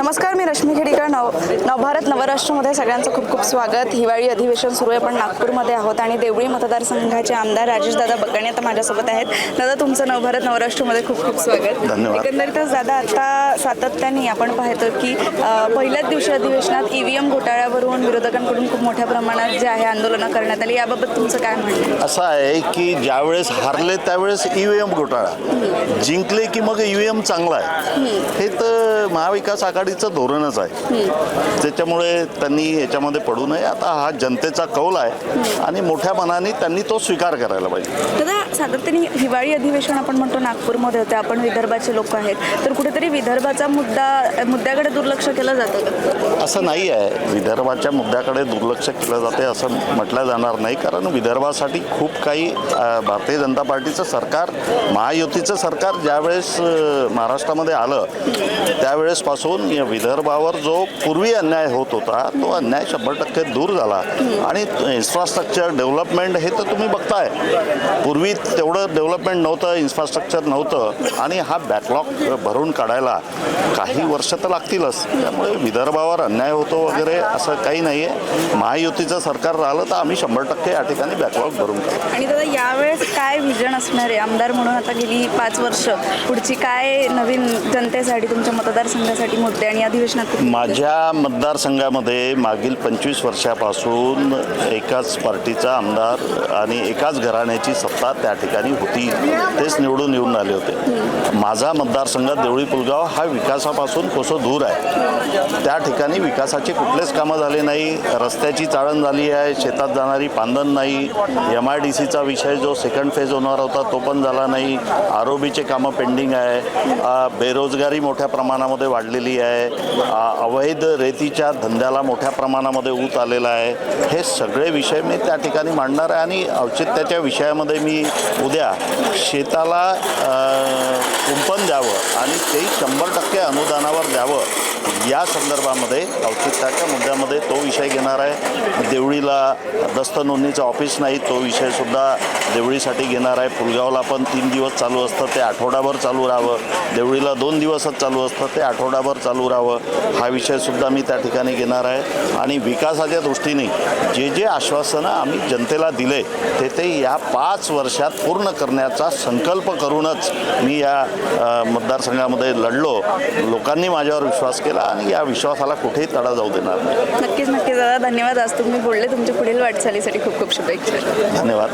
नमस्कार, मी रश्मी खेडीकर. नवभारत नवराष्ट्रमध्ये सगळ्यांचं खूप खूप स्वागत. हिवाळी अधिवेशन सुरू आहे, पण नागपूरमध्ये आहोत आणि देवळी मतदारसंघाचे आमदार राजेशदादा बकाणी आता माझ्यासोबत आहेत. दादा, तुमचं नवभारत नवराष्ट्रमध्ये खूप खूप स्वागत. धन्यवाद. एकंदरीतच दादा, आता सातत्याने आपण पाहतो की पहिल्याच दिवशी अधिवेशनात EVM घोटाळ्यावरून विरोधकांकडून खूप मोठ्या प्रमाणात जे आहे आंदोलनं करण्यात आली. याबाबत तुमचं काय म्हणणं आहे? असं आहे की ज्यावेळेस हारले त्यावेळेस EVM घोटाळा, जिंकले की मग EVM चांगला आहे. हे तर महाविकास आघाडीचं धोरणच आहे. त्याच्यामुळे त्यांनी याच्यामध्ये पडू नये. आता हा जनतेचा कौल आहे आणि मोठ्या मनाने त्यांनी तो स्वीकार करायला पाहिजे. दादा, सातत्याने हिवाळी अधिवेशन आपण म्हणतो नागपूरमध्ये होते, आपण विदर्भाचे लोक आहेत, तर कुठेतरी विदर्भाचा मुद्द्याकडे दुर्लक्ष केलं जातं का? असं नाही आहे. विदर्भाच्या मुद्द्याकडे दुर्लक्ष केलं जाते असं म्हटलं जाणार नाही, कारण विदर्भासाठी खूप काही भारतीय जनता पार्टीचं सरकार, महायुतीचं सरकार ज्यावेळेस महाराष्ट्रामध्ये आलं त्यावेळेसपासून या विदर्भावर जो पूर्वी अन्याय होत होता तो अन्याय 100% दूर झाला. आणि इन्फ्रास्ट्रक्चर डेव्हलपमेंट हे तर तुम्ही बघताय, पूर्वी तेवढं डेव्हलपमेंट नव्हतं, इन्फ्रास्ट्रक्चर नव्हतं आणि हा बॅकलॉग भरून काढायला काही वर्ष तर लागतीलच. त्यामुळे विदर्भावर अन्याय होतो वगैरे असं काही नाही आहे. महायुतीचं सरकार राहिलं तर आम्ही 100% या ठिकाणी बॅकलॉग भरून काढू. आणि दादा, यावेळेस काय विजन असणार आहे आमदार म्हणून? आता गेली 5 वर्ष पुढची काय नवीन जनतेसाठी, तुमच्या मतदारसंघासाठी मुद्दे आणि अधिवेशनात? माझ्या मतदारसंघामध्ये मागील 25 वर्षापासून एकाच पार्टीचा आमदार आणि एकाच घराण्याची सत्ता त्या ठिकाणी होती. तेच निवडून येऊन आले होते. माझा मतदारसंघ देवळी पुलगाव हा विकासापासून कोसो दूर आहे. त्या ठिकाणी विकासाचे कुठलेच कामं झाले नाही. रस्त्याची चाळण झाली आहे, शेतात जाणारी पांदण नाही. MIDCचा विषय जो सेकंड फेज होणार होता तो पण झाला नाही. ROBचे कामं पेंडिंग आहे. बेरोजगारी मोठ्या प्रमाणामध्ये वाढलेली आहे. अवैध रेतीच्या धंद्याला मोठ्या प्रमाणामध्ये ऊत आलेला आहे. हे सगळे विषय मी त्या ठिकाणी मांडणार आहे आणि औचित्याच्या विषयामध्ये मी उद्या शेताला कुंपण द्यावं आणि तेही 100% अनुदानावर द्यावं या संदर्भामध्ये औचित्याच्या मुद्द्यामध्ये तो विषय घेणार आहे. देवळीला दस्त नोंदणीचं ऑफिस नाही, तो विषयसुद्धा देवळीसाठी घेणार आहे. पुलगावला पण 3 दिवस चालू असतं, ते आठवडाभर चालू राहावं. देवळीला 2 दिवसच चालू असतं, ते आठवडाभर चालू राहावं. हा विषयसुद्धा मी त्या ठिकाणी घेणार आहे. आणि विकासाच्या दृष्टीने जे जे आश्वासनं आम्ही जनतेला दिले ते या 5 वर्षात पूर्ण करण्याचा संकल्प करूनच मी या मतदारसंघामध्ये लढलो. लोकांनी माझ्यावर विश्वास केला आणि या विश्वासाला कुठेही तडा जाऊ देणार नाही. नक्कीच दादा, धन्यवाद. आज तुम्ही बोलले. तुमच्या पुढील वाटचालीसाठी खूप खूप शुभेच्छा. धन्यवाद.